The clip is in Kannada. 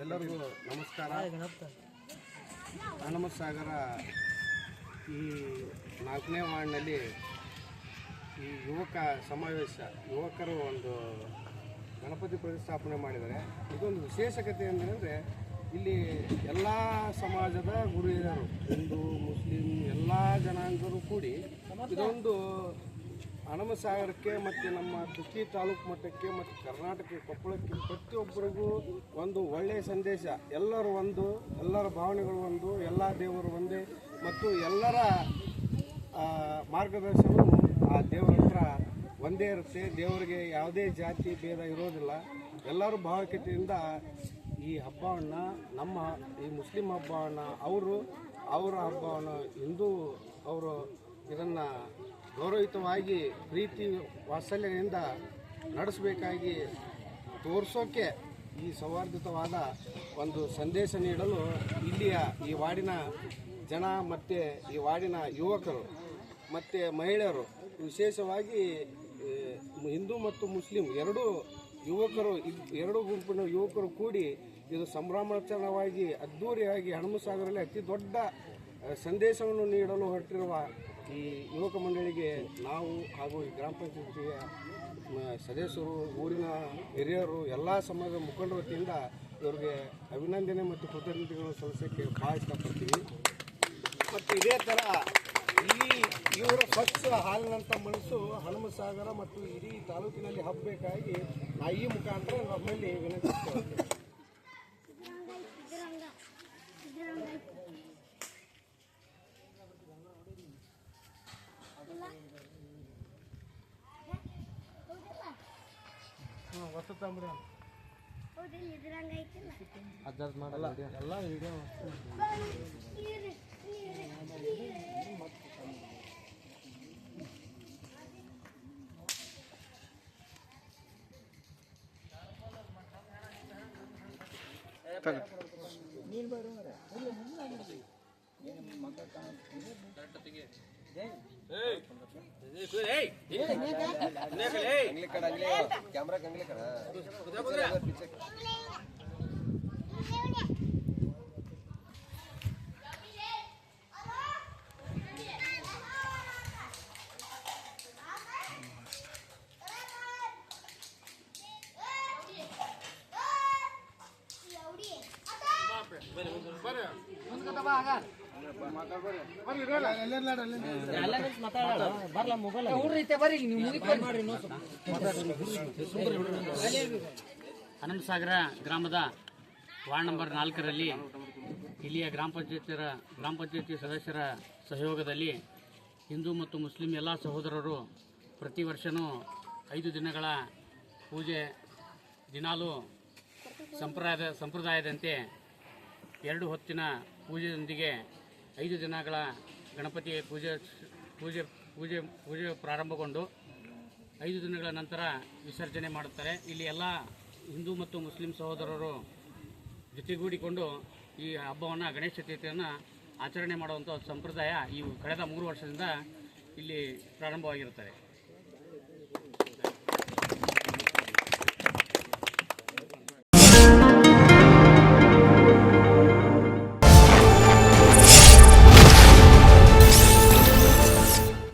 ಎಲ್ಲರಿಗೂ ನಮಸ್ಕಾರ. ಹನುಮಸಾಗರ ಈ 4ನೇ ವಾರ್ಡ್ನಲ್ಲಿ ಈ ಯುವಕ ಸಮಾವೇಶ, ಯುವಕರು ಒಂದು ಗಣಪತಿ ಪ್ರತಿಷ್ಠಾಪನೆ ಮಾಡಿದ್ದಾರೆ. ಇದೊಂದು ವಿಶೇಷತೆ ಏನಂದರೆ ಇಲ್ಲಿ ಎಲ್ಲ ಸಮಾಜದ ಗುರು ಹಿರಿಯರು, ಹಿಂದೂ ಮುಸ್ಲಿಂ ಎಲ್ಲ ಜನಾಂಗರು ಕೂಡಿ ಇದೊಂದು ಹನುಮಸಾಗರಕ್ಕೆ ಮತ್ತು ನಮ್ಮ ಕುಷ್ಟಗಿ ತಾಲೂಕು ಮಟ್ಟಕ್ಕೆ ಮತ್ತು ಕರ್ನಾಟಕ ಕೊಪ್ಪಳಕ್ಕೆ ಪ್ರತಿಯೊಬ್ಬರಿಗೂ ಒಂದು ಒಳ್ಳೆಯ ಸಂದೇಶ. ಎಲ್ಲರೂ ಒಂದು, ಎಲ್ಲರ ಭಾವನೆಗಳು ಒಂದು, ಎಲ್ಲ ದೇವರು ಒಂದೇ ಮತ್ತು ಎಲ್ಲರ ಮಾರ್ಗದರ್ಶನವು ಆ ದೇವರ ಹತ್ರ ಒಂದೇ ಇರುತ್ತೆ. ದೇವರಿಗೆ ಯಾವುದೇ ಜಾತಿ ಭೇದ ಇರೋದಿಲ್ಲ. ಎಲ್ಲರೂ ಭಾವೈಕ್ಯತೆಯಿಂದ ಈ ಹಬ್ಬವನ್ನು, ನಮ್ಮ ಈ ಮುಸ್ಲಿಂ ಹಬ್ಬವನ್ನು ಅವರ ಹಬ್ಬವನ್ನು ಹಿಂದೂ ಅವರು ಇದನ್ನು ಗೌರವಯುತವಾಗಿ ಪ್ರೀತಿ ವಾತ್ಸಲ್ಯದಿಂದ ನಡೆಸಬೇಕಾಗಿ ತೋರಿಸೋಕೆ ಈ ಸೌಹಾರ್ದಯುತವಾದ ಒಂದು ಸಂದೇಶ ನೀಡಲು ಇಲ್ಲಿಯ ಈ ವಾರ್ಡಿನ ಜನ ಮತ್ತು ಈ ವಾರ್ಡಿನ ಯುವಕರು ಮತ್ತು ಮಹಿಳೆಯರು, ವಿಶೇಷವಾಗಿ ಹಿಂದೂ ಮತ್ತು ಮುಸ್ಲಿಂ ಎರಡೂ ಗುಂಪಿನ ಯುವಕರು ಕೂಡಿ ಇದು ಸಂಭ್ರಮಾಚರಣವಾಗಿ ಅದ್ಧೂರಿಯಾಗಿ ಹನುಮಸಾಗರಲ್ಲಿ ಅತಿ ದೊಡ್ಡ ಸಂದೇಶವನ್ನು ನೀಡಲು ಹೊರಟಿರುವ ಈ ಯುವಕ ಮಂಡಳಿಗೆ ನಾವು ಹಾಗೂ ಈ ಗ್ರಾಮ ಪಂಚಾಯತಿಯ ಸದಸ್ಯರು, ಊರಿನ ಹಿರಿಯರು, ಎಲ್ಲ ಸಮಾಜದ ಮುಖಂಡರ ವತಿಯಿಂದ ಇವರಿಗೆ ಅಭಿನಂದನೆ ಮತ್ತು ಕೃತಜ್ಞತೆಗಳನ್ನು ಸಲ್ಲಿಸೋಕ್ಕೆ ಭಾಳ ಇಷ್ಟಪಡ್ತೀವಿ. ಮತ್ತು ಇದೇ ಥರ ಇವರ ಸ್ವಚ್ಛ ಹಾಲಿನಂಥ ಮನಸ್ಸು ಹನುಮಸಾಗರ ಮತ್ತು ಇಡೀ ತಾಲೂಕಿನಲ್ಲಿ ಹಬ್ಬಬೇಕಾಗಿ ನಾ ಈ ಮುಖಾಂತರ ನಮ್ಮಲ್ಲಿ ವಿನಂತಿಸ್ತೇವೆ. ಎಲ್ಲ ವಿಡಿಯೋ कैमरा कंगले करा ಹನುಮಸಾಗರ ಗ್ರಾಮದ ವಾರ್ಡ್ ನಂಬರ್ 4ರಲ್ಲಿ ಇಲ್ಲಿಯ ಗ್ರಾಮ ಪಂಚಾಯತಿ ಸದಸ್ಯರ ಸಹಯೋಗದಲ್ಲಿ ಹಿಂದೂ ಮತ್ತು ಮುಸ್ಲಿಂ ಎಲ್ಲ ಸಹೋದರರು ಪ್ರತಿ ವರ್ಷವೂ 5 ದಿನಗಳ ಪೂಜೆ, ದಿನಾಲೂ ಸಂಪ್ರದಾಯದಂತೆ 2 ಹೊತ್ತಿನ ಪೂಜೆಯೊಂದಿಗೆ 5 ದಿನಗಳ ಗಣಪತಿ ಪೂಜೆ ಪ್ರಾರಂಭಗೊಂಡು 5 ದಿನಗಳ ನಂತರ ವಿಸರ್ಜನೆ ಮಾಡುತ್ತಾರೆ. ಇಲ್ಲಿ ಎಲ್ಲ ಹಿಂದೂ ಮತ್ತು ಮುಸ್ಲಿಂ ಸಹೋದರರು ಜೊತೆಗೂಡಿಕೊಂಡು ಈ ಹಬ್ಬವನ್ನು, ಗಣೇಶ ಚತುರ್ಥಿಯನ್ನು ಆಚರಣೆ ಮಾಡುವಂಥ ಸಂಪ್ರದಾಯ ಈ ಕಳೆದ 3 ವರ್ಷದಿಂದ ಇಲ್ಲಿ ಪ್ರಾರಂಭವಾಗಿರುತ್ತದೆ.